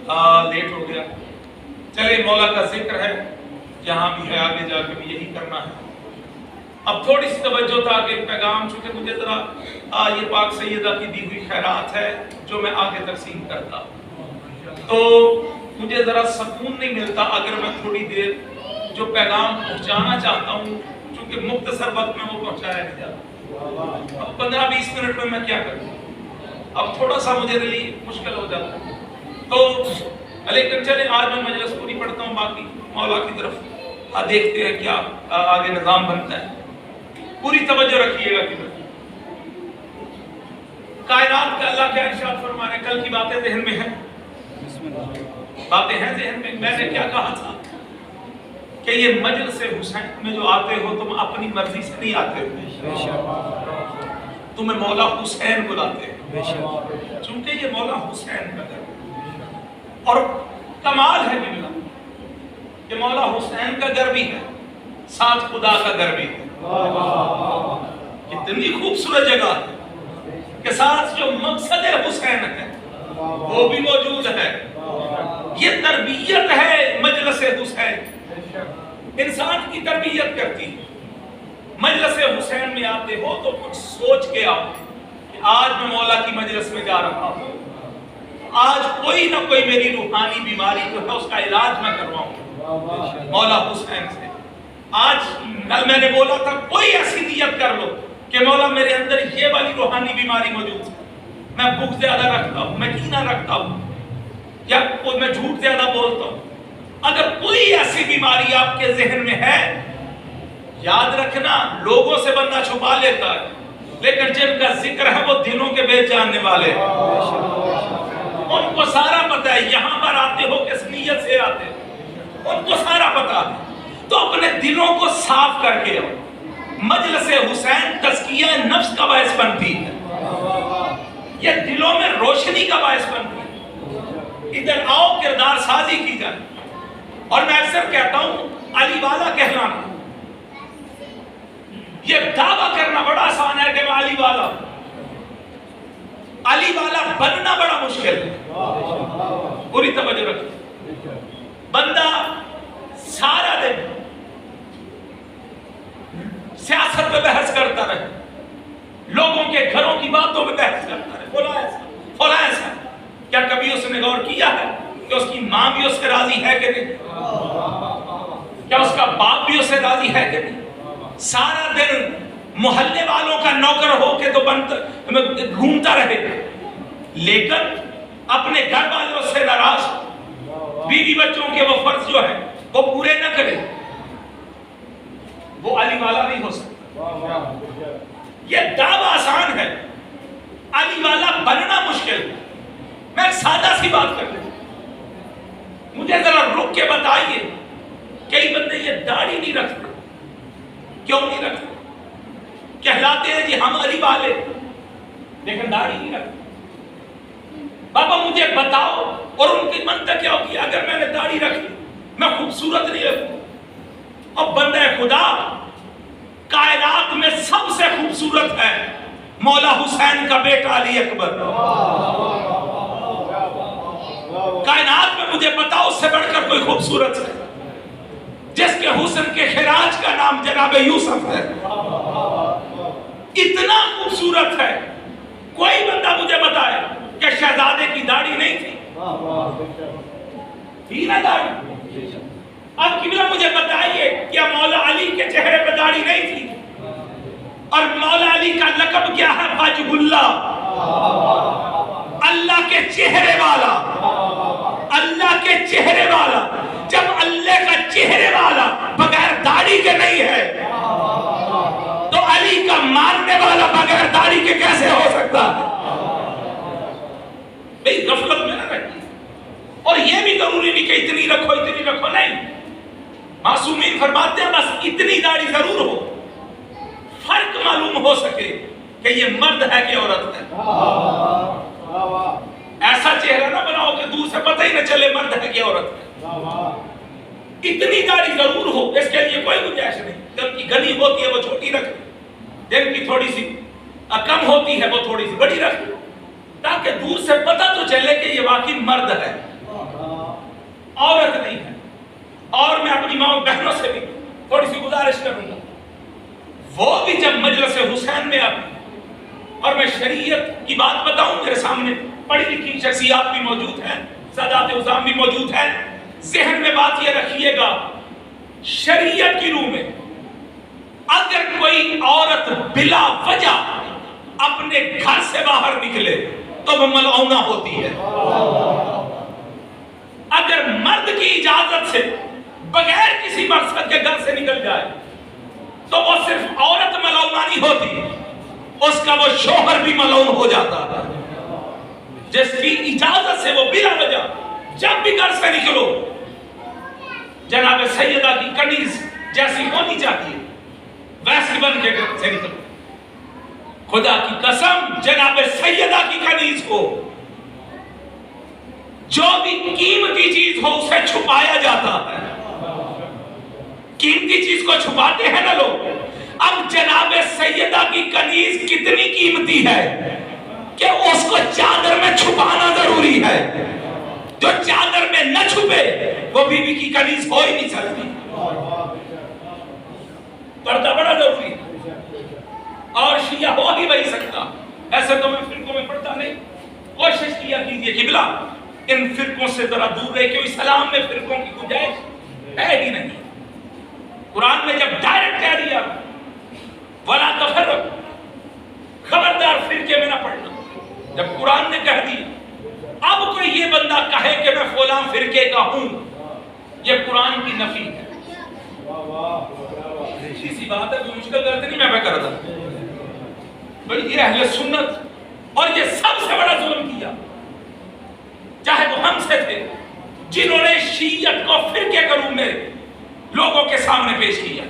Late ہو گیا. چلے مولا کا ذکر ہے، یہاں بھی ہے، آگے جا کے بھی یہی کرنا ہے. اب تھوڑی سی توجہ تھا کہ پیغام، چونکہ مجھے ذرا یہ پاک سیدہ کی دی ہوئی خیرات ہے جو میں آگے تقسیم کرتا، تو مجھے ذرا سکون نہیں ملتا اگر میں تھوڑی دیر جو پیغام پہنچانا چاہتا ہوں، چونکہ مختصر وقت میں وہ پہنچایا نہیں جاتا. اب 15-20 منٹ میں کیا کروں، اب تھوڑا سا مجھے لیے مشکل ہو جاتا ہے. تو لیکن چلے آج میں مجلس پوری پڑھتا ہوں، باقی مولا کی طرف دیکھتے ہیں کیا آگے نظام بنتا ہے. پوری توجہ رکھیے گا کہ کائنات کا اللہ کیا ارشاد فرما رہے ہیں. کل کی باتیں ذہن میں ہیں، باتیں ہیں ذہن میں. میں نے کیا کہا تھا کہ یہ مجلس حسین میں جو آتے ہو تم اپنی مرضی سے نہیں آتے ہو، تمہیں مولا حسین بلاتے ہیں، چونکہ یہ مولا حسین کا گھر اور کمال ہے کہ مولا حسین کا گھر بھی ہے، ساتھ خدا کا گھر بھی ہے. کتنی خوبصورت جگہ ہے کہ ساتھ جو مقصد حسین ہے وہ بھی موجود ہے. یہ تربیت ہے مجلس حسین، انسان کی تربیت کرتی. مجلس حسین میں آتے ہو تو کچھ سوچ کے آؤ کہ آج میں مولا کی مجلس میں جا رہا ہوں، آج کوئی نہ کوئی میری روحانی بیماری جو ہے اس کا علاج میں کرواؤں مولا حسین سے. آج کل میں نے بولا تھا کوئی ایسی نیت کر لو کہ مولا میرے اندر یہ والی روحانی بیماری موجود ہے، میں بغض زیادہ رکھتا ہوں، میں کینہ رکھتا ہوں، یا میں جھوٹ زیادہ بولتا ہوں. اگر کوئی ایسی بیماری آپ کے ذہن میں ہے، یاد رکھنا لوگوں سے بندہ چھپا لیتا ہے، لیکن جن کا ذکر ہے وہ دلوں کے بیچ جاننے والے ہیں. ان کو سارا پتا ہے، یہاں پر آتے ہو کس نیت سے آتے ہیں ان کو سارا پتا ہے. تو اپنے دلوں کو صاف کر کے آؤ. مجلس حسین تزکیہ نفس کا باعث بنتی ہے، یہ دلوں میں روشنی کا باعث بنتی ہے. ادھر آؤ کردار سازی کی جائے. اور میں اکثر کہتا ہوں علی والا کہلانا، یہ دعویٰ کرنا بڑا آسان ہے کہ میں علی والا، علی والا بننا بڑا مشکل ہے. پوری توجہ رکھیں. بندہ سارا دن سیاست پہ بحث کرتا رہے، لوگوں کے گھروں کی باتوں پہ بحث کرتا رہے، فلاں ایسا فلاں ایسا. کیا کبھی اس نے غور کیا ہے کہ اس کی ماں بھی اس سے راضی ہے کہ نہیں؟ کیا اس کا باپ بھی اس سے راضی ہے کہ نہیں؟ سارا دن محلے والوں کا نوکر ہو کے تو گھومتا رہے، لیکن اپنے گھر والوں سے ناراض، بیوی بچوں کے وہ فرض جو ہے وہ پورے نہ کرے، وہ علی والا نہیں ہو سکتا. یہ دعویٰ آسان ہے، علی والا بننا مشکل ہے. میں ایک سادہ سی بات کر لوں، مجھے ذرا رک کے بتائیے، کئی بندے یہ داڑھی نہیں رکھتے. کیوں نہیں رکھتے؟ کہلاتے ہیں جی ہم علی والے، لیکن داڑھی نہیں رکھتے. بابا مجھے بتاؤ، اور ان کی منطق کیا ہوگی اگر میں نے داڑھی رکھ لی میں خوبصورت نہیں لگوں؟ اور بندہ خدا کائنات میں سب سے خوبصورت ہے مولا حسین کا بیٹا علی اکبر. کائنات میں مجھے بتاؤ اس سے بڑھ کر کوئی خوبصورت ہے جس کے حسن کے خراج کا نام جناب یوسف ہے؟ اتنا خوبصورت ہے. کوئی بندہ مجھے بتائے کہ شہزادے کی داڑھی نہیں تھی؟ تھی نا داڑھی. اب قبلہ مجھے بتائیے کیا مولا علی کے چہرے پہ داڑھی نہیں تھی؟ اور مولا علی کا لقب کیا ہے؟ وجہ اللہ، اللہ کے چہرے والا، اللہ کے چہرے والا. جب اللہ کا چہرے والا بغیر داڑھی کے نہیں ہے تو علی کا مارنے والا بغیر داڑھی کے کیسے ہو سکتا ہے؟ بھئی غفلت میں نہ رکھیے. اور یہ بھی ضروری نہیں کہ اتنی رکھو نہیں. معصومین فرماتے ہیں بس اتنی داڑھی ضرور ہو، فرق معلوم ہو سکے کہ یہ مرد ہے کہ عورت ہے. ایسا چہرہ نہ بناؤ کہ دور سے پتہ ہی نہ چلے مرد ہے کہ عورت ہے. اتنی داڑھی ضرور ہو، اس کے لیے کوئی گنجائش نہیں. جب کی گلی ہوتی ہے وہ چھوٹی رکھ، جن کی تھوڑی سی کم ہوتی ہے وہ تھوڑی سی بڑی رکھ، تاکہ دور سے پتہ تو چلے کہ یہ واقعی مرد ہے. عورت نہیں ہے. اور میں اپنی ماں بہنوں سے بھی تھوڑی سی گزارش کروں گا, وہ بھی جب مجلس حسین میں آتی, اور میں شریعت کی بات بتاؤں, میرے سامنے پڑھی لکھی شخصیات بھی موجود ہیں, سادات عظام بھی موجود ہیں, ذہن میں بات یہ رکھیے گا, شریعت کی روح میں اگر کوئی عورت بلا وجہ اپنے گھر سے باہر نکلے تو وہ ملعونہ ہوتی ہے. اگر مرد کی اجازت سے بغیر کسی مقصد کے گھر سے نکل جائے تو وہ صرف عورت ملعونہ نہیں ہوتی, اس کا وہ شوہر بھی ملعون ہو جاتا ہے. جس کی اجازت سے وہ بلا وجہ جب بھی گھر سے نکلو, جناب سیدہ کی کنیز جیسی ہونی چاہیے ویسی بن کے گھر سے نکلو. خدا کی قسم, جناب سیدہ کی کنیز کو جو بھی قیمتی چیز ہو اسے چھپایا جاتا ہے. قیمتی چیز کو چھپاتے ہیں نا لوگ. اب جناب سیدہ کی کنیز کتنی قیمتی ہے کہ اس کو چادر میں چھپانا ضروری ہے. جو چادر میں نہ چھپے وہ بی بی کی کنیز ہو ہی نہیں سکتی. پردہ بڑا ضروری ہے, اور شیعہ ہو ہی نہیں سکتا. ایسے تو میں فرقوں میں پڑھتا نہیں. کوشش کیا کیجئے قبلہ ان فرقوں سے ذرا دور رہے, کیونکہ اسلام میں فرقوں کی گنجائش ہے ہی نہیں. قرآن میں جب ڈائریکٹ کہہ دیا وَلَا تَفَرَّقُوا, خبردار فرقے میں نہ پڑھنا, جب قرآن نے کہہ دیا, اب کوئی یہ بندہ کہے کہ میں فلاں فرقے کا ہوں, یہ قرآن کی نفی ہے. اسی بات ہے, کوئی مشکل غلطی نہیں میں کر رہا تھا. بلکہ یہ اہل سنت اور یہ سب سے بڑا ظلم کیا, چاہے وہ ہم سے تھے جنہوں نے شیعت کو فرقے کے روپ میں لوگوں کے سامنے پیش کیا.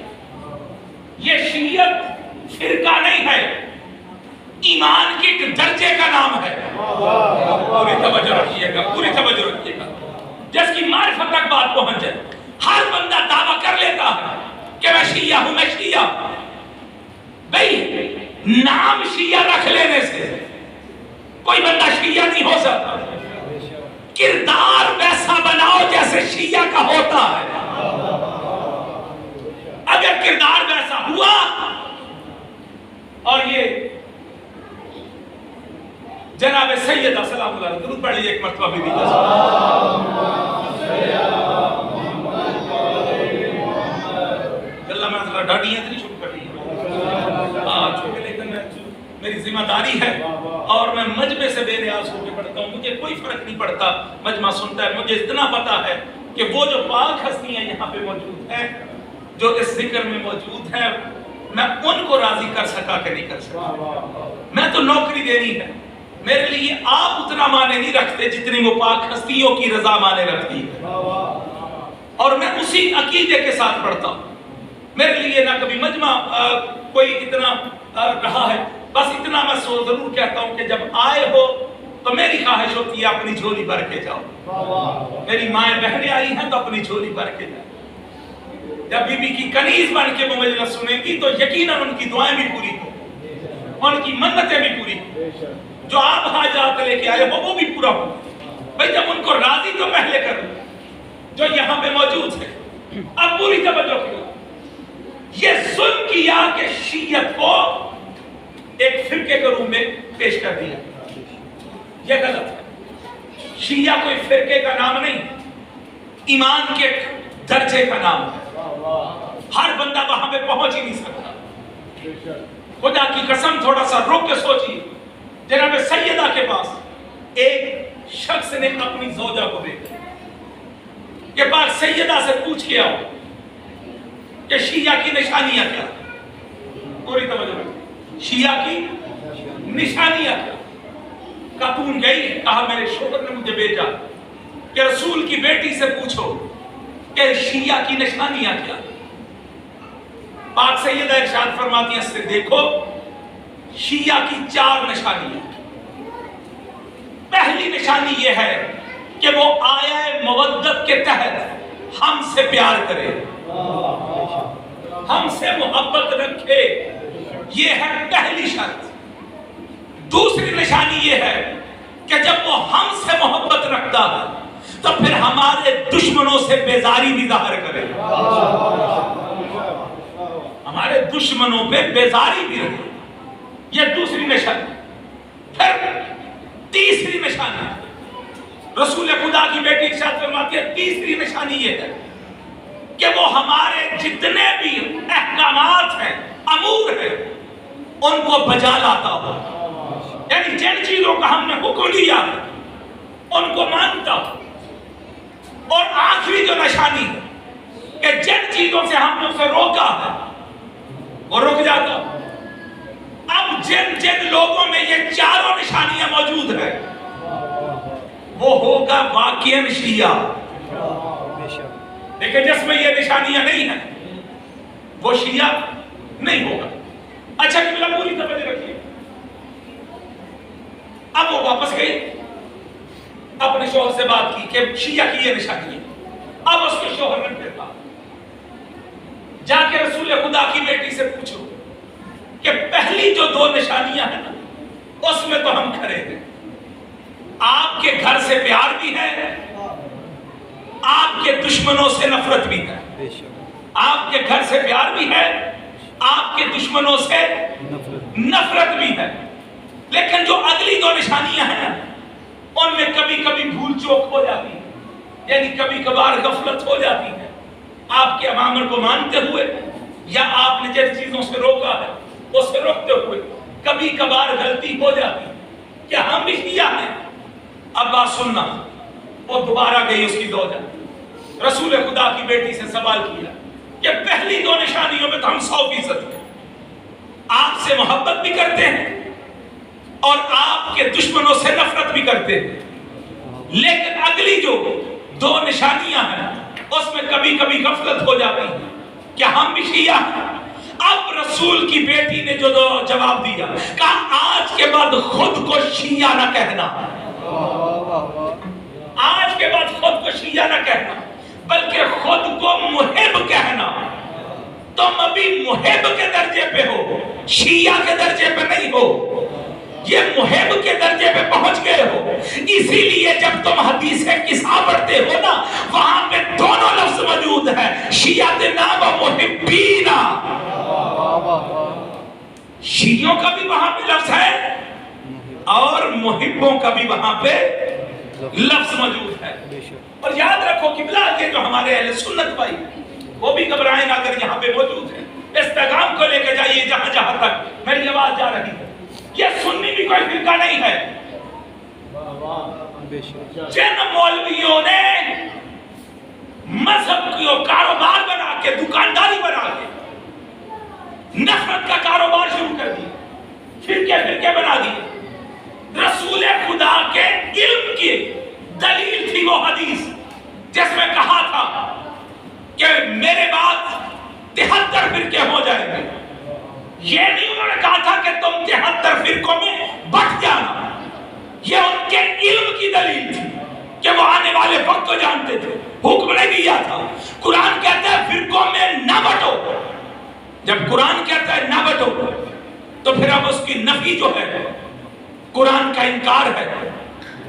یہ شیعت فرقہ نہیں ہے, ایمان کے ایک درجے کا نام ہے. پوری توجہ رکھیے گا, پوری توجہ رکھیے گا, جس کی معرفت تک بات پہنچ جائے. ہر بندہ دعویٰ کر لیتا ہے کہ میں شیعہ ہوں, میں شیعہ. بھئی نام شیعہ رکھ لینے سے کوئی بندہ شیعہ نہیں ہو سکتا. کردار ویسا بناؤ جیسے شیعہ کا ہوتا ہے. اگر کردار ویسا ہوا, اور یہ جناب سیدہ سلام اللہ علیہ درود پڑھ لیجیے ایک مرتبہ بھی اللہ میں ذرا ڈاڈیاں نہیں شروع کر رہی ہیں, چھوٹے لیکن میری ذمہ داری ہے اور میں مجمع سے بے نیاز ہو کے پڑھتا ہوں. مجھے کوئی فرق نہیں پڑتا, مجمع سنتا ہے. مجھے اتنا پتا ہے کہ وہ جو پاک ہستیاں یہاں پہ موجود ہیں, جو اس ذکر میں موجود ہیں, میں ان کو راضی کر سکا کہ نہیں کر سکا. میں تو نوکری دینی ہے, میرے لیے آپ اتنا معنی نہیں رکھتے جتنی وہ پاک ہستیوں کی رضا معنی رکھتی ہے, اور میں اسی عقیدے کے ساتھ پڑھتا ہوں. میرے لیے نہ کبھی مجمع کوئی اتنا رہا ہے. بس اتنا میں ضرور کہتا ہوں کہ جب آئے ہو تو میری خواہش ہوتی ہے اپنی جھولی بھر کے جاؤ. میری مائیں بہنیں آئی ہیں تو اپنی جھولی بھر کے جاؤ. جب بی بی کی کنیز بن کے وہ مجلس سنیں گی تو یقیناً ان کی دعائیں بھی پوری ہوں, ان کی منتیں بھی پوری ہوں, جو آپ حاجات لے کے آئے ہو وہ بھی پورا ہو. بھئی جب ان کو راضی تو پہلے کرو جو یہاں پہ موجود ہے. اب پوری توجہ کرو. یہ ظلم کیا کہ شیعت کو ایک فرقے کے روپ میں پیش کر دیا, یہ غلط ہے. شیعہ کوئی فرقے کا نام نہیں, ایمان کے درجے کا نام ہے. ہر بندہ وہاں پہ پہنچ ہی نہیں سکتا. خدا کی قسم تھوڑا سا رک کے سوچیے. جناب سیدہ کے پاس ایک شخص نے اپنی زوجہ کو دیکھا کہ پاک سیدہ سے پوچھ کے آؤ کہ شیعہ کی نشانیاں کیا. پوری توجہ رکھیں, شیعہ کی نشانیاں کیا. خاتون گئی, کہا میرے شوہر نے مجھے بھیجا کہ رسول کی بیٹی سے پوچھو کہ شیعہ کی نشانیاں کیا. پاک سیدہ ارشاد فرماتی ہیں اس سے دیکھو شیعہ کی 4 نشانیاں. پہلی نشانی یہ ہے کہ وہ آیہ مودت کے تحت ہم سے پیار کرے, ہم سے محبت رکھے. یہ ہے پہلی شرط. دوسری نشانی یہ ہے کہ جب وہ ہم سے محبت رکھتا ہے تو پھر ہمارے دشمنوں سے بیزاری بھی ظاہر کرے، ہمارے دشمنوں پہ بیزاری بھی رہے. یہ دوسری نشانی. پھر تیسری نشانی رسول خدا کی بیٹی ارشاد فرماتی ہے، تیسری نشانی یہ ہے کہ وہ ہمارے جتنے بھی احکامات ہیں، امور ہیں، ان کو بجا لاتا ہو. یعنی جن چیزوں کا ہم نے حکم دیا ہے ان کو مانتا ہو. اور آخری جو نشانی ہے کہ جن چیزوں سے ہم نے اسے روکا ہے وہ رک جاتا ہو. اب جن لوگوں میں یہ چاروں نشانیاں موجود ہیں وہ ہوگا واقعاً شیعہ. دیکھیں جس میں یہ نشانیاں نہیں ہیں وہ شیعہ نہیں ہوگا. اچھا قبلہ پوری توجہ رکھیے. اب وہ واپس گئی، اپنے شوہر سے بات کی کہ شیعہ کی یہ نشانی ہے. اب اس کے شوہر نے پھر کہا جا کے رسول خدا کی بیٹی سے پوچھو کہ پہلی جو 2 نشانیاں ہیں نا اس میں تو ہم کھڑے ہیں. آپ کے گھر سے پیار بھی ہے، آپ کے دشمنوں سے نفرت بھی ہے. آپ کے گھر سے پیار بھی ہے، آپ کے دشمنوں سے نفرت بھی ہے. لیکن جو اگلی 2 نشانیاں ہیں ان میں کبھی کبھی بھول چوک ہو جاتی ہے، یعنی کبھی کبھار غفلت ہو جاتی ہے. آپ کے اوامر کو مانتے ہوئے یا آپ نے جن چیزوں سے روکا ہے اس سے روکتے ہوئے کبھی کبھار غلطی ہو جاتی ہے. کیا ہم بھی شیعہ ہیں؟ اب بات سننا. وہ دوبارہ گئی اس کی زوجہ رسول خدا کی بیٹی سے سوال کیا کہ پہلی 2 نشانیوں میں تو ہم 100% ہیں، آپ سے محبت بھی کرتے ہیں اور آپ کے دشمنوں سے نفرت بھی کرتے ہیں، لیکن اگلی جو 2 نشانیاں ہیں اس میں کبھی کبھی غفلت ہو جاتی ہے. کیا ہم بھی شیعہ ہیں؟ اب رسول کی بیٹی نے جو جواب دیا، کہا آج کے بعد خود کو شیعہ نہ کہنا، آج کے بعد خود کو شیعہ نہ کہنا بلکہ خود کو محب کہنا. تم ابھی محب کے درجے پہ ہو، شیعہ کے درجے پہ نہیں ہو. یہ محب کے درجے پہ پہنچ گئے ہو. اسی لیے جب تم حدیث قصہ پڑھتے ہو نا وہاں پہ دونوں لفظ موجود ہیں، شیعتنا و محبینا. شیعوں کا بھی وہاں پہ لفظ ہے اور محبوں کا بھی وہاں پہ لفظ موجود ہے. اور یاد رکھو قبلہ یہ جو ہمارے اہل سنت بھائی وہ بھی گھبرائیں نہ اگر یہاں پہ موجود ہیں. اس پیغام کو لے کے جائیے جہاں جہاں تک میری آواز جا رہی ہے. یہ سنی بھی کوئی فرقہ نہیں ہے. جن مولویوں نے مذہب کو کاروبار بنا کے، دکانداری بنا کے نفرت کا کاروبار شروع کر دیا، فرقے بنا دیے. رسول خدا کے علم کی دلیل تھی وہ حدیث جس میں کہا تھا کہ میرے بعد 73 فرقے ہو جائیں گے. یہ نہیں انہوں نے کہا تھا کہ تم 73 فرقوں میں بٹ جانا. یہ ان کے علم کی دلیل تھی کہ وہ آنے والے وقت کو جانتے تھے. حکم نہیں دیا تھا. قرآن کہتا ہے فرقوں میں نہ بٹو. جب قرآن کہتا ہے نہ بٹو تو پھر اب اس کی نفی جو ہے قرآن کا انکار ہے.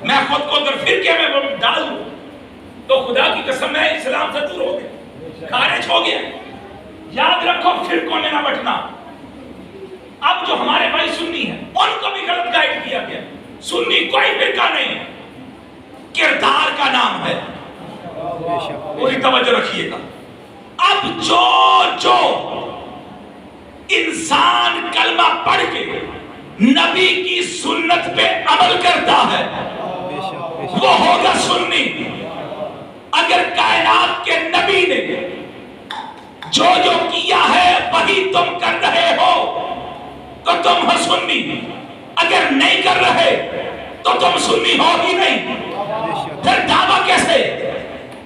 میں خود کو اگر فرقے میں ڈال دوں تو خدا کی قسم میں اسلام سے دور ہو گیا، خارج ہو گیا. یاد رکھو فرقوں میں نہ بٹنا. اب جو ہمارے بھائی سنی ہیں ان کو بھی غلط گائیڈ کیا گیا. سنی کوئی فرقہ نہیں ہے، کردار کا نام ہے. پوری توجہ رکھیے گا. اب جو انسان کلمہ پڑھ کے نبی کی سنت پہ عمل کرتا ہے وہ ہوگا سنی. اگر کائنات کے نبی نے جو کیا ہے وہی تم کر رہے ہو تو تم ہو سنی. اگر نہیں کر رہے تو تم سنی ہو ہی نہیں. پھر دعویٰ کیسے؟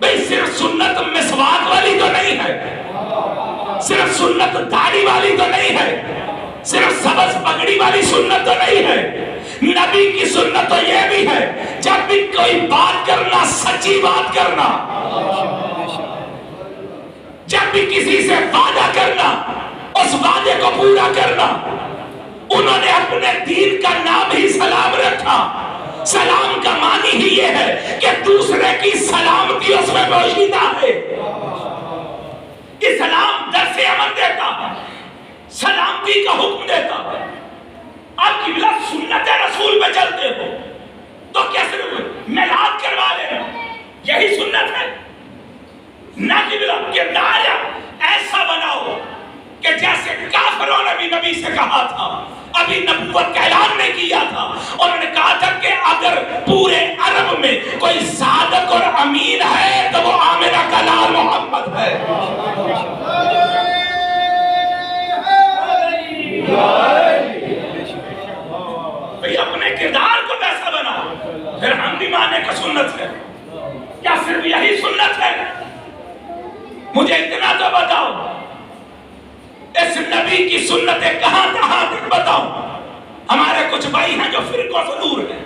بھئی صرف سنت مسواک والی تو نہیں ہے، صرف سنت داڑھی والی تو نہیں ہے، صرف سبز پگڑی والی سنت تو نہیں ہے. نبی کی سنت تو یہ بھی ہے جب بھی کوئی بات کرنا سچی بات کرنا، جب بھی کسی سے وعدہ کرنا اس وعدے کو پورا کرنا. انہوں نے اپنے دین کا نام ہی سلام رکھا. سلام کا معنی ہی یہ ہے کہ دوسرے کی سلامتی اس میں موجودہ ہے. یہی سنت ہے؟ نہ کہ بلا کردار ایسا بناؤ کہ جیسے کافروں نے بھی نبی سے کہا تھا، ابھی نبوت کا اعلان نہیں کیا تھا، انہوں نے کہا تھا کہ اگر پورے عرب میں کوئی صادق اور امین ہے تو وہ آمنہ کا لال محمد ہے۔ بھئی اپنے کردار کو ویسا بناؤ، پھر ہم بھی مانے کا سنت ہے۔ کیا صرف یہی سنت ہے؟ مجھے اتنا تو بتاؤ، اس نبی کی سنتیں کہاں تک بتاؤ؟ ہمارے کچھ بھائی ہیں جو فرقوں سے دور ہیں،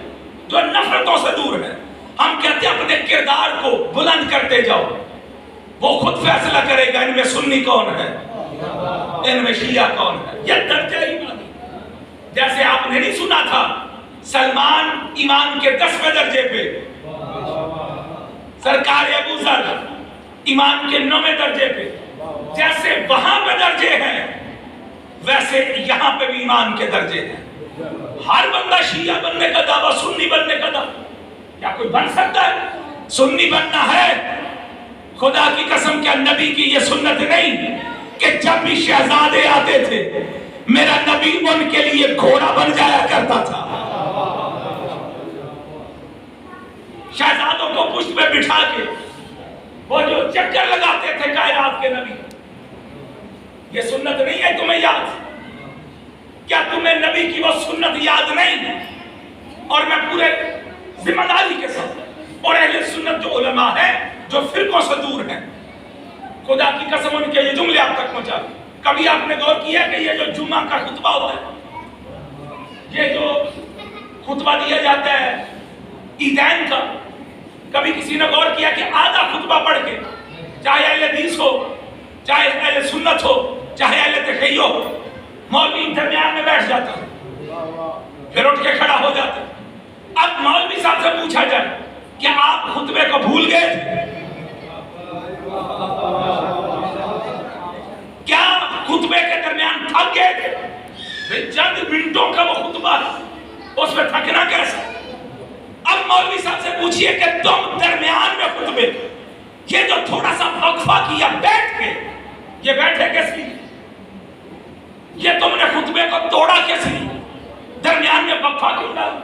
جو نفرتوں سے دور ہیں۔ ہم کہتے ہیں اپنے کردار کو بلند کرتے جاؤ، وہ خود فیصلہ کرے گا ان میں سنی کون ہے، ان میں شیعہ کون ہے۔ یہ درجہ ایمانی، جیسے آپ نے نہیں سنا تھا سلمان ایمان کے 10ویں درجے پہ، سرکار ابو ذر ایمان کے 9ویں درجے پہ، جیسے وہاں پہ درجے ہیں ویسے یہاں پہ بھی ایمان کے درجے ہیں۔ ہر بندہ شیعہ بننے کا دعویٰ، سنی بننے کا دعویٰ کیا کوئی بن سکتا ہے؟ سنی بننا ہے، خدا کی قسم کیا نبی کی یہ سنت نہیں کہ جب بھی شہزادے آتے تھے میرا نبی ان کے لیے گھوڑا بن جایا کرتا تھا، شہزادوں کو پشت پہ بٹھا کے وہ جو چکر لگاتے تھے کائنات کے نبی۔ یہ سنت نہیں ہے تمہیں یاد؟ کیا تمہیں نبی کی وہ سنت یاد نہیں؟ اور میں پورے ذمہ داری کے ساتھ، اور اہل سنت جو علماء ہیں جو فرقوں سے دور ہیں، خدا کی قسم ان کے یہ جملے آپ تک پہنچا دیں۔ کبھی آپ نے غور کیا کہ یہ جو جمعہ کا خطبہ ہوتا ہے، یہ جو خطبہ دیا جاتا ہے عیدین کا، کبھی کسی نے غور کیا کہ آدھا خطبہ پڑھ کے، چاہے اہل حدیث ہو، چاہے اہل سنت ہو، چاہے اہل تشیع ہو، مولوی درمیان میں بیٹھ جاتا ہے، پھر اٹھ کے کھڑا ہو جاتا ہے۔ اب مولوی صاحب سے پوچھا جائے کہ آپ خطبے کو بھول گئے تھے؟ کیا خطبے کے درمیان تھک گئے تھے؟ چند منٹوں کا وہ خطبہ، اس میں تھکنا کیسا؟ اب مولوی صاحب سے پوچھئے کہ تم درمیان میں خطبے، یہ جو تھوڑا سا وقفہ کیا بیٹھ کے، یہ بیٹھے کس لیے؟ یہ تم نے خطبے کو توڑا کس لیے؟ درمیان میں وقفہ کیوں ڈالا؟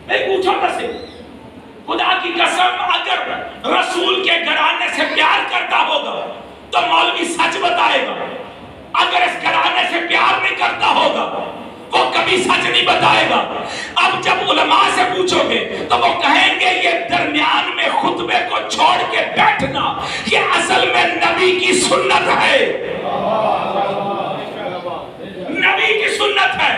نہیں پوچھو کسے؟ خدا کی قسم اگر رسول کے گھرانے سے پیار کرتا ہوگا تو مولوی سچ بتائے گا، اگر اس گھرانے سے پیار نہیں کرتا ہوگا وہ کبھی سچ نہیں بتائے گا۔ اب جب علماء سے پوچھو گے تو وہ کہیں گے یہ درمیان میں خطبے کو چھوڑ کے بیٹھنا یہ اصل میں نبی کی سنت ہے، نبی کی سنت ہے۔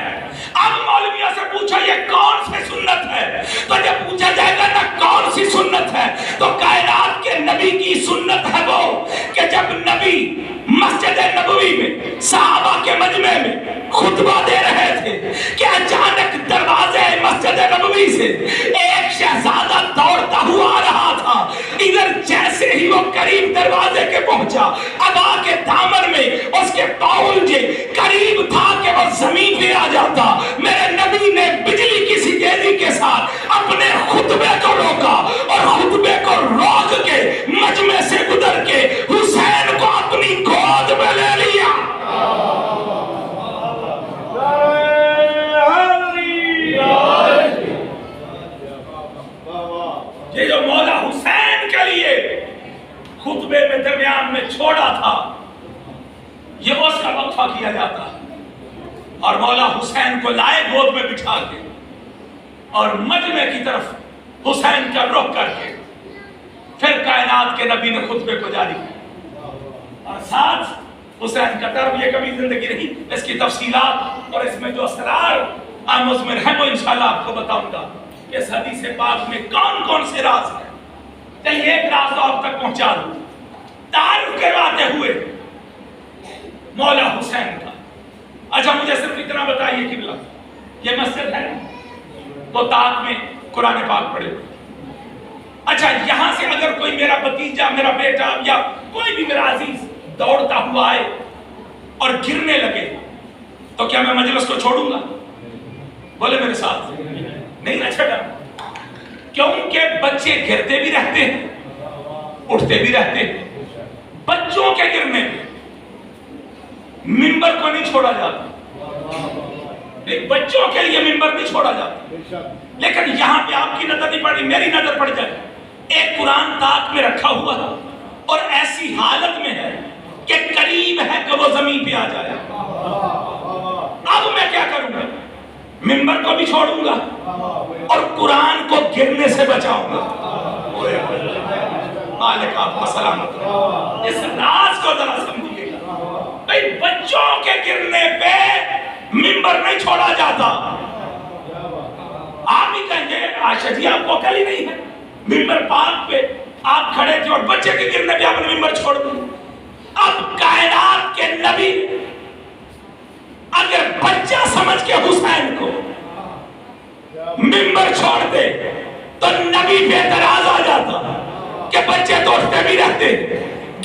اب مولویوں سے پوچھو یہ کون سی سنت ہے، تو جب پوچھا جائے گا نا کون سی سنت ہے تو کائنات کے نبی کی سنت ہے وہ کہ جب نبی مسجد نبوی میں صحابہ کے مجمع میں خطبہ دے رہے تھے کہ اچانک دروازے مسجد نبوی سے ایک شہزادہ دوڑتا ہوا آ رہا تھا، ادھر جیسے ہی وہ قریب دروازے کے پہنچا ابا کے دامن میں اس کے پاؤں جو قریب تھا کہ وہ زمین پہ آ جاتا، میرے نبی نے بجلی کی سی تیزی کے ساتھ اپنے خطبے کو روکا اور خطبے کو روک کے مجمع سے گزر کے حسین کو اپنی گود میں لے لیا۔ یہ جو مولا حسین کے لیے خطبے میں درمیان میں چھوڑا تھا یہ اس کا وقفہ کیا جاتا، اور مولا حسین کو لائے گود میں بٹھا کے اور مجمع کی طرف حسین کا رخ کر کے پھر کائنات کے نبی نے خطبے کو جاری کیا، اور ساتھ حسین کا درب یہ کبھی زندگی نہیں، اس کی تفصیلات اور اس میں جو اسرار مضمر ہیں وہ انشاءاللہ آپ کو بتاؤں گا۔ اس حدیث پاک میں کون کون سے راز ہیں، چلیے ایک راز تو آپ تک پہنچا دوں، تعارف کرواتے ہوئے مولا حسین کا۔ اچھا مجھے صرف اتنا بتائیے کہ یہ مسجد ہے تو طاق میں قرآن پاک پڑھے، اچھا یہاں سے اگر کوئی میرا بھتیجا، میرا بیٹا یا کوئی بھی میرا عزیز دوڑتا ہوا آئے اور گرنے لگے تو کیا میں مجلس کو چھوڑوں گا؟ بولے میرے ساتھ نہیں نہ چھڑا، کیونکہ بچے گرتے بھی رہتے ہیں اٹھتے بھی رہتے ہیں. بچوں کے گرنے پہ ممبر کو نہیں چھوڑا جاتا. بچوں کے لیے ممبر نہیں چھوڑا جاتا. لیکن یہاں پہ آپ کی نظر نہیں پڑی, میری نظر پڑ جائے. ایک قرآن طاق میں رکھا ہوا ہے اور ایسی حالت میں ہے کہ قریب ہے کہ وہ زمین پہ آ جائے. اب میں کیا کروں گا؟ ممبر کو بھی چھوڑوں گا اور قرآن کو گرنے سے بچاؤں گا. مالک آپ کو سلامت رہے. اس راز کو ذرا سمجھیے گا. بھئی بچوں کے گرنے پہ ممبر نہیں چھوڑا جاتا. آپ ہی کہیں گے عائشہ جی آپ کو عقل ہی نہیں ہے, ممبر پاک پہ آپ کھڑے تھے اور بچے کے گرنے پہ آپ نے ممبر چھوڑ دیا. اب کائنات کے نبی اگر بچہ سمجھ کے حسین کو ممبر چھوڑ دے تو نبی بے اعتراض آ جاتا کہ بچے تو اٹھتے بھی رہتے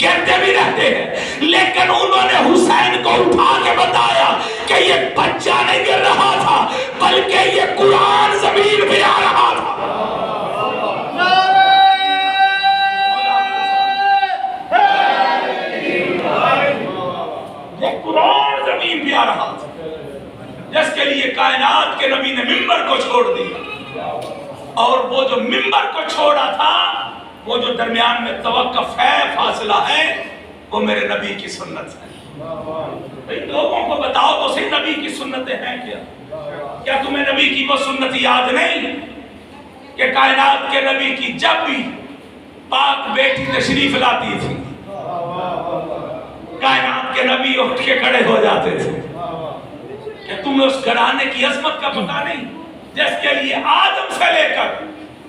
گرتے بھی رہتے ہیں, لیکن انہوں نے حسین کو اٹھا کے بتایا کہ یہ بچہ نہیں گر رہا تھا بلکہ یہ قرآن زمین پہ آ رہا تھا. یہ قرآن زمین پہ آ رہا تھا جس کے لیے کائنات کے نبی نے ممبر کو چھوڑ دیا. اور وہ جو ممبر کو چھوڑا تھا, وہ جو درمیان میں توقف ہے, فاصلہ ہے, وہ میرے نبی کی سنت ہے. لوگوں کو بتاؤ تو صحیح نبی کی سنتیں ہیں کیا؟ کیا تمہیں نبی کی وہ سنت یاد نہیں کہ کائنات کے نبی کی جب بھی پاک بیٹی تشریف لاتی تھی کائنات کے نبی اٹھ کے کھڑے ہو جاتے تھے؟ کہ تمہیں اس گھرانے کی عظمت کا پتہ نہیں جس کے لیے آدم سے لے کر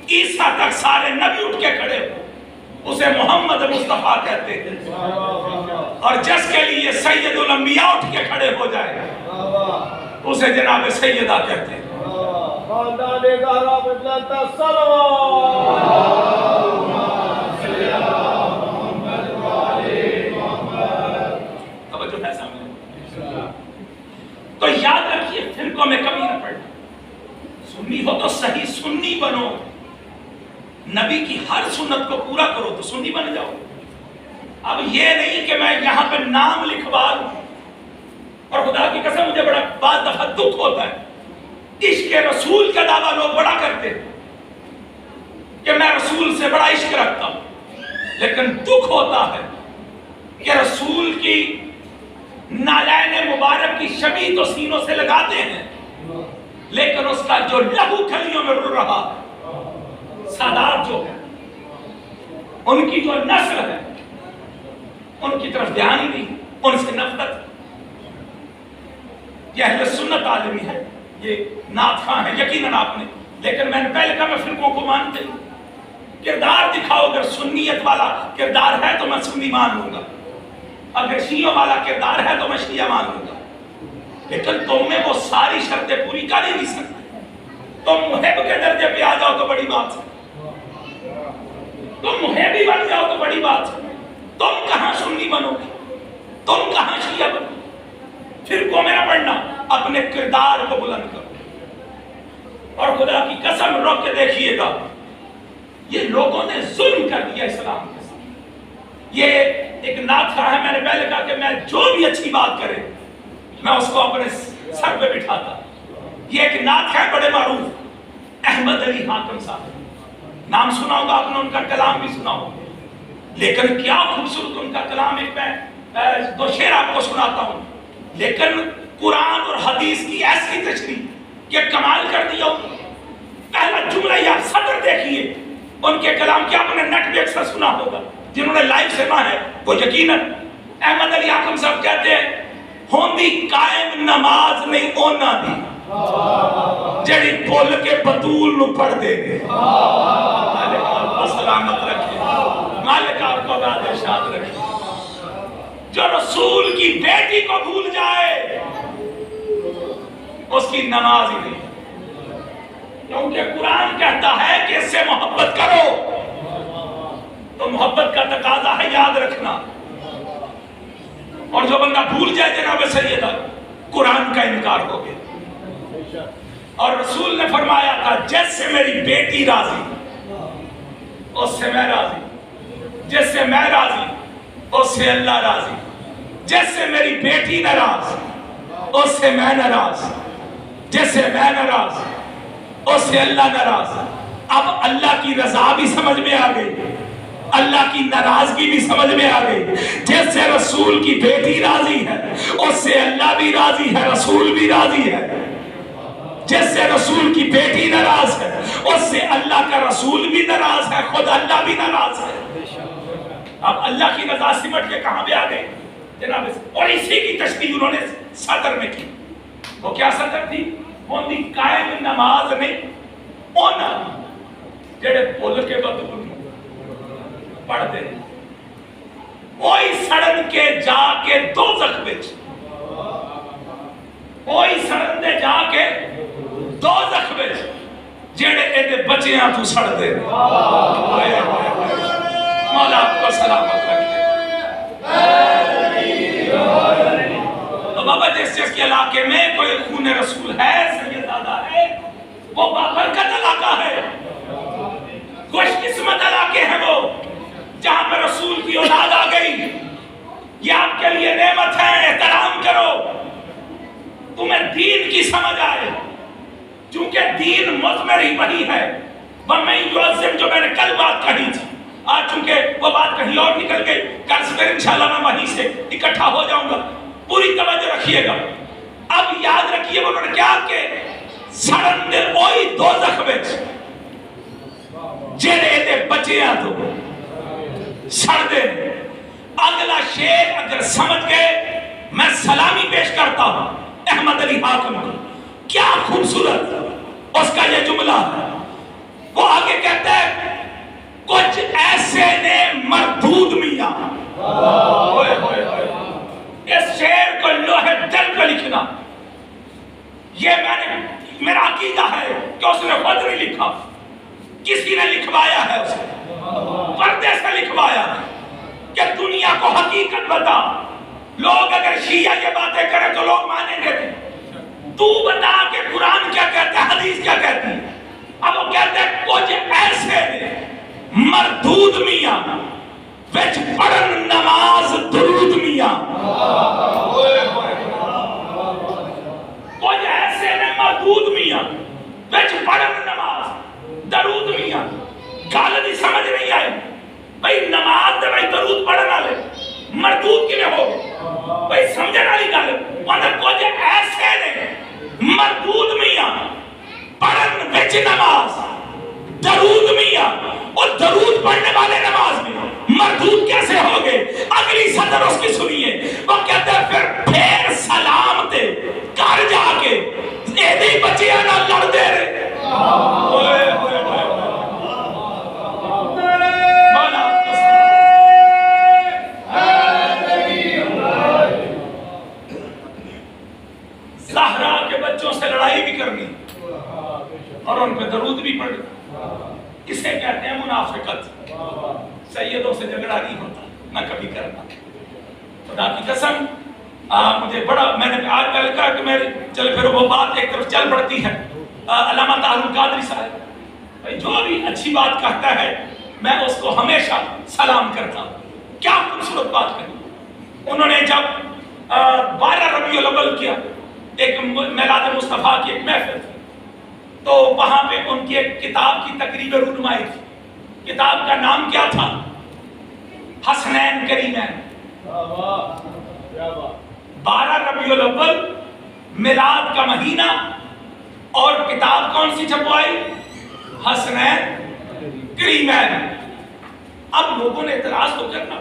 عیسیٰ تک سارے نبی اٹھ کے کھڑے ہو, اسے محمد مصطفیٰ کہتے ہیں. اور جس کے لیے سید الانبیاء اٹھ کے کھڑے ہو جائے اسے جناب سیدہ کہتے ہیں. توجہ ہے سامنے. تو یاد رکھیے فرقوں میں کمی نہ پڑنا. سنی ہو تو صحیح سنی بنو, نبی کی ہر سنت کو پورا کرو تو سنی بن جاؤ. اب یہ نہیں کہ میں یہاں پہ نام لکھوا لوں, اور خدا کی قسم مجھے بڑا بعض دفعہ دکھ ہوتا ہے, عشق رسول کا دعویٰ لوگ بڑا کرتے ہیں کہ میں رسول سے بڑا عشق رکھتا ہوں, لیکن دکھ ہوتا ہے کہ رسول کی نالین مبارک کی شبیہ تو سینوں سے لگاتے ہیں, لیکن اس کا جو لہو کھلیوں میں رل رہا ہے, سادات جو ہے ان کی جو نسل ہے ان کی طرف دھیان ہی نہیں, ان سے نفرت. یہ اہل سنت عالمی ہے, یہ نعت خواں ہے یقیناً آپ نے, لیکن میں نے پہلے کہا میں فرقوں کو مانتے ہوں. کردار دکھاؤ, اگر سنیت والا کردار ہے تو میں سنی مان لوں گا, اگر شیعہ والا کردار ہے تو میں شیعہ مان لوں گا. لیکن تم میں وہ ساری شرطیں پوری کر ہی نہیں سکتے. تم محب کے درجے پہ آ جاؤ تو بڑی بات ہے, تم محبی بن جاؤ تو بڑی بات ہے. تم کہاں سنی بنو گے, تم کہاں شیعہ بنو گے. فرقوں میں نہ پڑنا, اپنے کردار کو بلند کرو. اور خدا کی قسم روک کے دیکھیے گا, یہ لوگوں نے ظلم کر دیا اسلام کے ساتھ. یہ ایک نعت ہے, میں نے پہلے کہا کہ میں جو بھی اچھی بات کرے میں اس کو اپنے سر پہ بٹھاتا. یہ ایک نعت ہے بڑے معروف, احمد علی حاتم صاحب, نام سنا ہوگا آپ نے, ان کا کلام بھی سنا ہوگا. لیکن کیا خوبصورت ان کا کلام, ایک میں دو شعر آپ کو سناتا ہوں. لیکن قرآن اور حدیث کی ایسی تشریح کہ کمال کر دیا. پہلا جملہ یا صدر دیکھیے ان کے کلام کی, آپ نے نیٹ پہ اکثر سنا ہوگا, جنہوں نے لائیو سنا ہے وہ یقیناً. احمد علی حاتم صاحب کہتے ہیں, ہوندی قائم نماز نہیں اونا دی جڑی بھول کے بطول نو پڑھ دے گے. سلامت رکھے, مالک آپ کو بعد ارشاد رکھے. جو رسول کی بیٹی کو بھول جائے اس کی نماز ہی نہیں, کیونکہ قرآن کہتا ہے کہ اس سے محبت کرو. تو محبت کا تقاضا ہے یاد رکھنا. اور جو بندہ بھول جائے جناب سیدہ, قرآن کا انکار ہو گیا. اور رسول نے فرمایا تھا جس سے میری بیٹی راضی اس سے میں راضی. جس سے میں راضی اس سے اللہ راضی، جس سے میری بیٹی ناراض اس سے میں ناراض، جس سے میں ناراض اس سے اللہ ناراض۔ اب اللہ کی رضا بھی سمجھ میں آ گئی، اللہ کی ناراضگی بھی سمجھ میں آ گئی۔ جس سے رسول کی بیٹی راضی ہے اس سے اللہ بھی راضی ہے، رسول بھی راضی ہے۔ جس سے رسول کی بیٹی ناراض ہے اس سے اللہ کا رسول بھی ناراض ہے، خود اللہ بھی ناراض ہے۔ اب اللہ کی رضا سمٹ کے کہاں پہ آ گئے جناب؟ اور اسی کی تشریح انہوں نے صدر میں کی۔ وہ کیا صدر تھی؟ وہ دی قائم نماز میں اونا جڑے بول کے بدل پڑھ دے وہی سڑن کے جا کے دوزخ وچ، وہی سڑن دے جا کے دوزخ وچ جڑے اے بچیاں تو سڑ دے۔ مولا آپ کو سلامت رکھے۔ تو بابا جس کے علاقے میں کوئی خون رسول ہے، سیدزادہ ہے، وہ بابرکت علاقہ ہے، خوش قسمت علاقے ہیں وہ، جہاں پر رسول کی اولاد آ گئی۔ یہ آپ کے لیے نعمت ہے، احترام کرو، تمہیں دین کی سمجھ آئے، چونکہ دین مضمر ہی وہی ہے۔ وَمَن يُعَظِّمْ جو میں نے کل بات کہی تھی، آج چونکہ وہ بات کہیں اور نکل گئی، کل سے پھر انشاءاللہ میں وہیں سے اکٹھا ہو جاؤں گا، پوری توجہ رکھیے گا۔ اب یاد رکھیے وہ انہوں نے کیا کہ سڑن دے اوئی دوزخ وچ جڑے دے بچیاں تو سڑ دے۔ اگلا شیر اگر سمجھ گئے میں سلامی پیش کرتا ہوں احمد علی حاکم کو، کیا خوبصورت اس کا یہ جملہ ہے۔ وہ آگے کہتا ہے کچھ ایسے نے مردود میاں، اس شعر کو لوہے دل پہ لکھنا، یہ میرا عقیدہ ہے کہ اس نے خود نہیں لکھا، کسی نے لکھوایا ہے، اسے پردے سے لکھوایا ہے کہ دنیا کو حقیقت بتا۔ لوگ اگر شیعہ یہ باتیں کریں تو لوگ مانیں گے، تو بتا کہ قرآن کیا کہتا ہے، حدیث کیا کہتی ہے۔ اب وہ کہتے ہیں کچھ ایسے نے مردود میاں وچ پڑھن نماز درود میاں، کچھ ایسے نے مردود میاں وچ پڑھن نماز درود میاں۔ گال دی سمجھ نہیں آئی بھئی نماز دے بھئی درود پڑھن والے مردود کیوں ہو گئے؟ بھئی سمجھن والی گل انہیں کچھ ایسے نے مردود میاں پڑھن وچ نماز درود میاں، اور درود پڑھنے والے نماز میں مردود کیسے ہو گئے؟ اگلی سطر اس کی سنیے، وہ کہتے ہیں پھر سلام تے گھر جا کے ایدی بچیاں نہ لڑ دے رہے۔ زہرا کے بچوں سے لڑائی بھی کرنی اور ان پہ درود بھی پڑھنا، اسے کہتے ہیں منافقت۔ سیدوں سے جھگڑا نہیں ہوتا، نہ کبھی کرنا۔ خدا کی قسم مجھے بڑا، میں نے آج کل کہا کہ میں چل پھر وہ بات ایک طرف چل پڑتی ہے۔ علامہ طاہر القادری صاحب جو بھی اچھی بات کہتا ہے میں اس کو ہمیشہ سلام کرتا ہوں۔ کیا خوبصورت بات کہی انہوں نے۔ جب 12 ربیع الاول کیا ایک میلاد مصطفیٰ کی ایک محفل تھی، تو وہاں پہ ان کی ایک کتاب کی تقریب رونمائی تھی۔ کتاب کا نام کیا تھا؟ حسنین کریمین۔ 12 ربیع الاول میلاد کا مہینہ، اور کتاب کون سی چھپوائی؟ حسنین کریمین۔ اب لوگوں نے اعتراض تو کرنا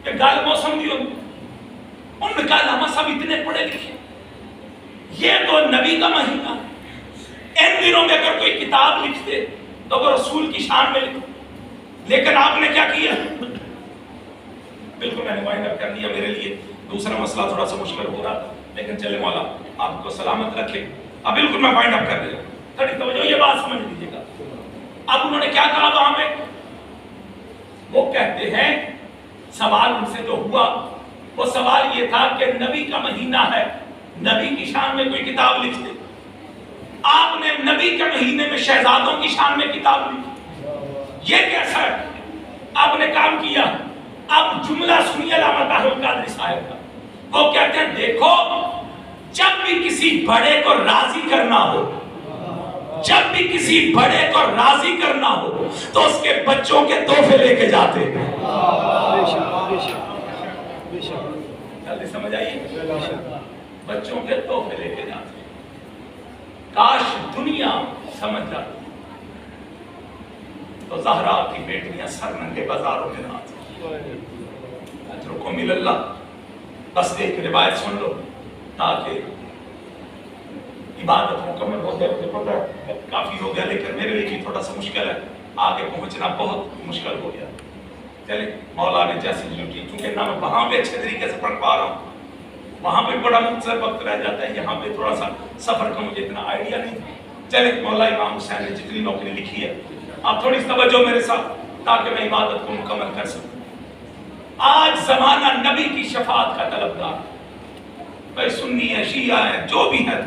کہ گال موسم بھی ہوگی، انہوں نے کہا علامہ صاحب اتنے پڑھے لکھے، یہ تو نبی کا مہینہ، ان دنوں میں اگر کوئی کتاب لکھتے تو وہ رسول کی شان میں لکھتے، لیکن آپ نے کیا کیا؟ بالکل میں نے وائنڈ اپ کر دیا، میرے لیے دوسرا مسئلہ تھوڑا سا مشکل ہو رہا تھا، لیکن چلے مولا آپ کو سلامت رکھے۔ اب بالکل میں وائنڈ اپ کر دیا، تھوڑی توجہ یہ بات سمجھ لیجیے گا۔ اب انہوں نے کیا کہا وہاں پہ؟ وہ کہتے ہیں سوال ان سے جو ہوا وہ سوال یہ تھا کہ نبی کا مہینہ ہے، نبی کی شان میں کوئی کتاب لکھتے، آپ نے نبی کے مہینے میں شہزادوں کی شان میں کتاب لکھی، یہ کیسا ہے؟ آپ نے کہا سلام کیا. اب جملہ سنیے علامہ طاہر القادری صاحب کا. وہ کہتے ہیں دیکھو جب بھی کسی بڑے کو راضی کرنا ہو، جب بھی کسی بڑے کو راضی کرنا ہو تو اس کے بچوں کے تحفے لے کے جاتے ہیں. جلدی سمجھ آئیے، بچوں کے تحفے لے کے جاتے ہیں. کاش دنیا سمجھ جاتی تو زہرا کی بیٹیاں سر ننگے بازاروں میں نہ آتی. اجرکم الی اللہ. بس ایک روایت سن لو تاکہ عبادت مکمل ہو جائے. مجھے پتہ ہے کافی ہو گیا لیکن میرے لیے بھی تھوڑا سا مشکل ہے، آگے پہنچنا بہت مشکل ہو گیا. چلیں مولا نے جیسی ڈیوٹی، کیونکہ نہ میں وہاں پہ اچھے طریقے سے پڑھ پا رہا ہوں، وہاں پہ بڑا مختصر وقت رہ جاتا ہے، یہاں پہ تھوڑا سا سفر کا مجھے اتنا آئیڈیا نہیں. چلیں مولا امام حسین نے جتنی نوکری لکھی ہے آپ تھوڑی توجہ میرے ساتھ تاکہ میں عبادت کو مکمل کر سکوں. آج زمانہ نبی کی شفاعت کا طلبگار، بھائی سنی ہے شیعہ ہے جو بھی ہے،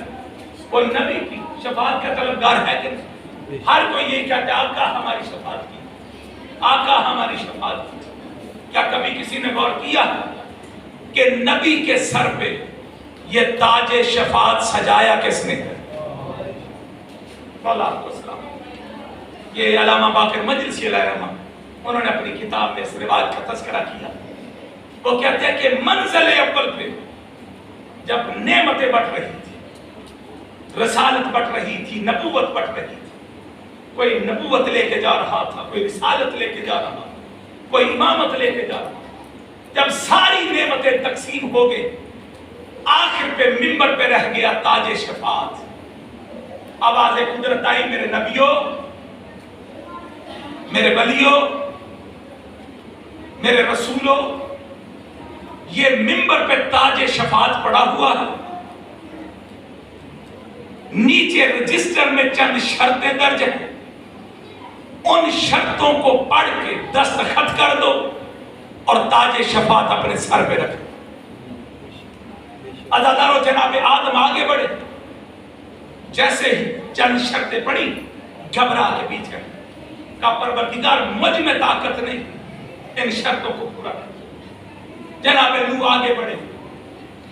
وہ نبی کی شفاعت کا طلبگار ہے کہ نہیں؟ ہر کوئی یہ کہتا ہے آقا ہماری شفاعت کی، آقا ہماری شفاعت کی. کیا کبھی کسی نے غور کیا کہ نبی کے سر پہ یہ تاج شفاعت سجایا کس نے ہے؟ مولا کو سلام. یہ علامہ باقر مجلسی علیہ رحمہ انہوں نے اپنی کتاب میں اس رواج کا تذکرہ کیا. وہ کہتے ہیں کہ منزل اول پہ جب نعمتیں بٹ رہی تھی، رسالت بٹ رہی تھی، نبوت بٹ رہی تھی، کوئی نبوت لے کے جا رہا تھا، کوئی رسالت لے کے جا رہا تھا، کوئی امامت لے کے جا رہا تھا، جب ساری نعمتیں تقسیم ہو گئے آخر پہ منبر پہ رہ گیا تاج شفاعت. آواز قدرت آئی میرے نبیوں، میرے ولیوں، میرے رسولوں، یہ منبر پہ تاج شفاعت پڑا ہوا ہے. نیچے رجسٹر میں چند شرطیں درج ہیں، ان شرطوں کو پڑھ کے دستخط کر دو اور تاج شفاعت اپنے سر پہ رکھ. عزادارو جناب آدم آگے بڑھے، جیسے ہی چند شرطیں پڑھی گھبرا کے پیچھے کا پروردگار مجھ میں طاقت نہیں ان شرطوں کو پورا کر. جناب نوح آگے بڑھے،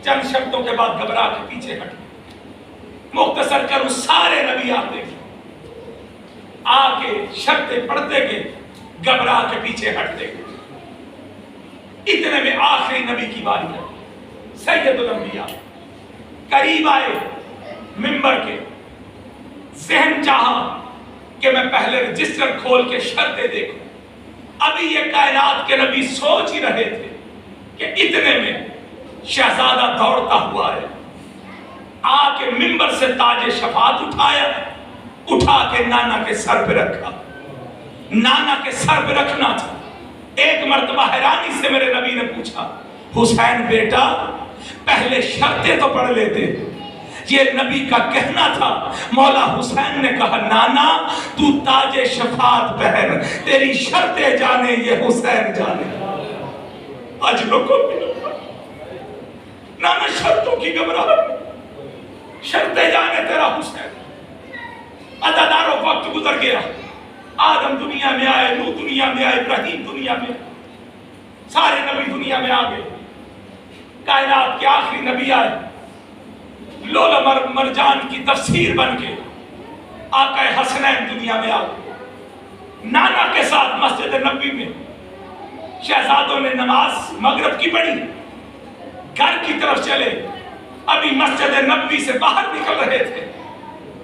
چند شرطوں کے بعد گھبرا کے پیچھے ہٹے. مختصر کروں سارے نبی آتے گئے، آ کے شرطیں پڑھتے گئے، گھبرا کے پیچھے ہٹتے گئے. اتنے میں آخری نبی کی باری ہے، سید الانبیاء قریب آئے منبر کے. ذہن چاہا کہ میں پہلے رجسٹر کھول کے شرطیں دیکھوں. ابھی یہ کائنات کے نبی سوچ ہی رہے تھے کہ اتنے میں شہزادہ دوڑتا ہوا ہے، آ کے منبر سے تاج شفاعت اٹھایا، اٹھا کے نانا کے سر پہ رکھا. نانا کے سر پہ رکھنا تھا. ایک مرتبہ حیرانی سے میرے نبی نے پوچھا حسین بیٹا پہلے شرطیں تو پڑھ لیتے. یہ نبی کا کہنا تھا. مولا حسین نے کہا نانا تو تاج شفاعت پہن، تیری شرطیں جانے یہ حسین جانے. آج لوگوں نانا شرطوں کی گھبراہٹ، شرطیں جانے تیرا حسین. عزادارو وقت گزر گیا، آدم دنیا میں آئے، نوح دنیا میں آئے، ابراہیم دنیا میں، سارے نبی دنیا میں آ گئے. کائنات کے آخری نبی آئے، لولا مرجان کی تفسیر بن کے آقا حسنین دنیا میں آ گئے. نانا کے ساتھ مسجد نبوی میں شہزادوں نے نماز مغرب کی پڑھی، گھر کی طرف چلے. ابھی مسجد نبوی سے باہر نکل رہے تھے،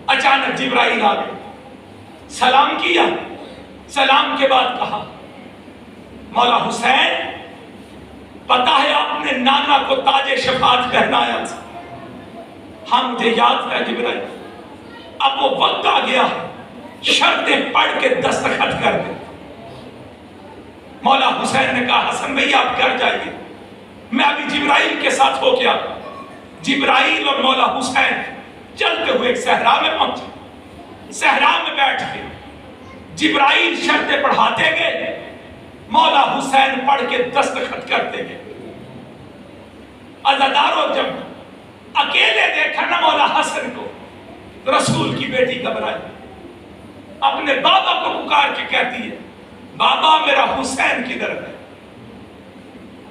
اچانک جبرائیل آ گئے، سلام کیا. سلام کے بعد کہا مولا حسین پتا ہے آپ نے نانا کو تاج شفاعت پہنایا تھا؟ ہاں مجھے یاد ہے جبرائیل. اب وہ وقت آ گیا شرطیں پڑھ کے دستخط کر دیں. مولا حسین نے کہا حسن بھائی آپ گھر جائیے، میں ابھی جبرائیل کے ساتھ ہو گیا. جبرائیل اور مولا حسین چلتے ہوئے ایک صحرا میں پہنچے. صحرا میں بیٹھ کے جبرائیل شرطیں پڑھاتے گئے، مولا حسین پڑھ کے دستخط کرتے گئے. عزادارو جب اکیلے دیکھا نا مولا حسن کو، رسول کی بیٹی گھبرائی، اپنے بابا کو پکار کے کہتی ہے بابا میرا حسین کدھر ہے؟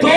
2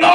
9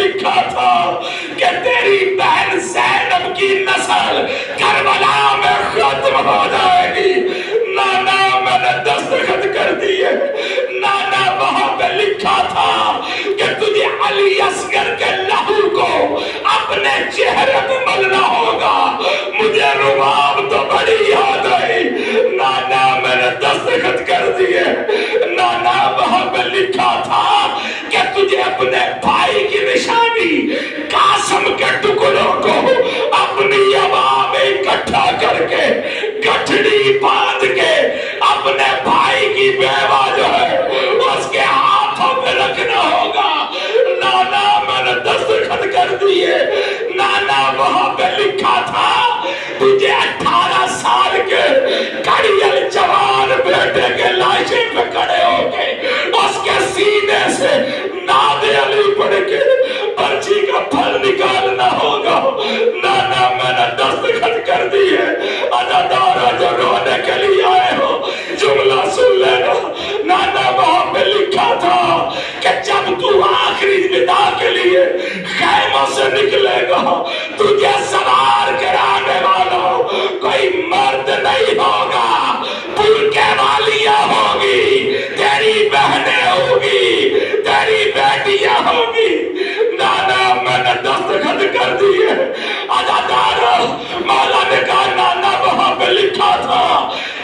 لکھا تھا کہ تیری بہن زینب کی نسل کربلا میں ختم ہو جائے گی. نانا میں نے دستخط کر دیے. نانا وہاں پہ لکھا تھا کہ تجھے علی اصغر کے لہو کو اپنے چہرے پہ ملنا ہوگا. مجھے رباب تو بڑی یاد آئی. نانا میں نے دستخط کر دیے. نانا وہاں پہ لکھا تھا کہ تجھے اپنے بھائی کی نشانی قاسم کے ٹکڑوں کو اپنی عوام میں اکٹھا کر کے گٹھڑی باندھ کے اپنے بھائی کی بیوہ جو ہے اس کے ہاتھوں پہ رکھنا ہوگا. نانا میں نے دستخط کر دیے. نانا وہاں پہ لکھا تھا تجھے 18 سال کے کڑیل جوان بیٹے کے لاشے پہ کھڑے ہو کے اس کے سینے سے ناد علی پڑھ کے پرچی کا پھل نکالنا ہوگا. نانا میں نے دستخط کر دیے. ادادارہ جو رونے کے لیے آئے ہو جملہ سن لینا. نانا وہاں پہ لکھا تھا کہ جب تو آخری ودا کے لیے خیموں سے نکلے گا تجھے سوار کرانے والا کوئی مرد نہیں ہوگا. برقعے والیاں ہوگی, تیری بہنیں ہوگی, تیری بیٹیاں ہوگی. نانا میں نے دستخط کر دیے. ادادارہ مولا نے کہا نانا وہاں پہ لکھا تھا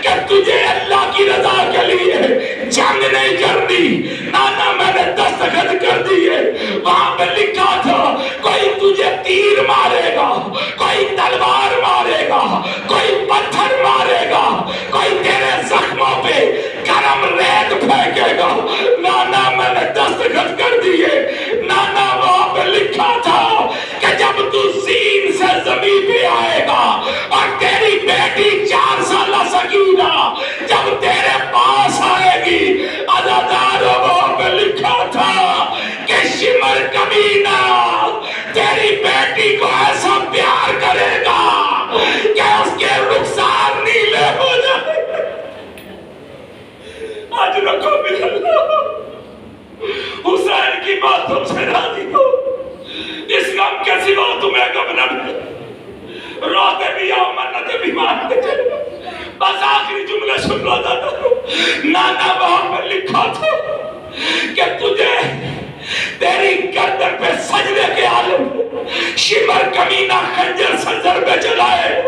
کہ تجھے اللہ کی رضا کے لیے جنگ نہیں کرنی. نانا میں نے دستخط کر دیے. وہاں پہ لکھا تھا کوئی تجھے تیر مارے گا, کوئی تلوار مارے گا, کوئی پتھر مارے گا, کوئی تیرے زخموں پہ گرم ریت پھینکے گا. نانا میں نے دستخط کر دیے. نانا وہاں پہ لکھا تھا کہ جب تو زین سے زمین پہ آئے گا اور تیری بیٹی 4 سالہ سکینہ جب تیرے پاس آئے گی, ادادارہ وہاں پہ لکھا تھا کہ شمر کمینہ تیری بیٹی کو ایسا پیار کرے گا کہ اس کے رخسار نیلے ہو جائے. آج رکھو من اللہ حسین کی بات تم سے راضی ہو. اس غم کے سوا تمہیں غم نہ ملے. روتے بھی آؤ منتیں بھی مانتے چلو. بس آخری جملے سن لو دادا. نانا وہاں پہ لکھا تھا کہ تجھے تیری گردن پہ سجدے کے عالم شمر کمینہ خنجر سے ضربے چلائے.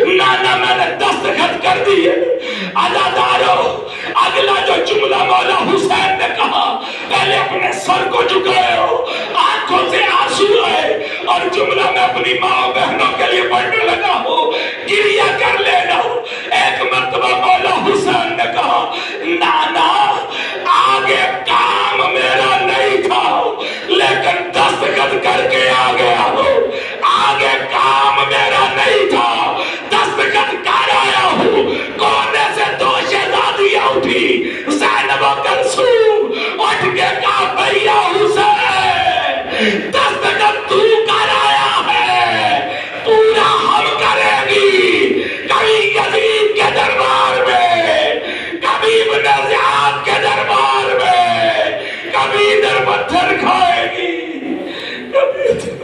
نانا میں نے دستخط کر دیے. ادادارو اگلا جو جملہ مولا حسین نے کہا پہلے اپنے سر کو جھکائے ہو, آنکھوں سے آنسو آئے اور جملہ میں اپنی ماں بہنوں کے لیے پڑھنے لگا ہوں, گریہ کر لینا. ایک مرتبہ مولا حسین نے کہا نانا آگے کام میرا نہیں تھا لیکن دستخط کر کے آ گیا ہوں. آگے کام میرا نہیں تھا دستخط کر آیا ہوں. کونے سے 2 شہزادیاں اٹھی, زینب و کلثوم اٹھ کے کہا بھیا حسین دستخط تو کر آیا ہے, پورا ہم کریں گی. کبھی یزید کے دربار میں, کبھی ابن زیاد کے دربار میں, کبھی ادھر پتھر کھائے گی, کبھی ادھر.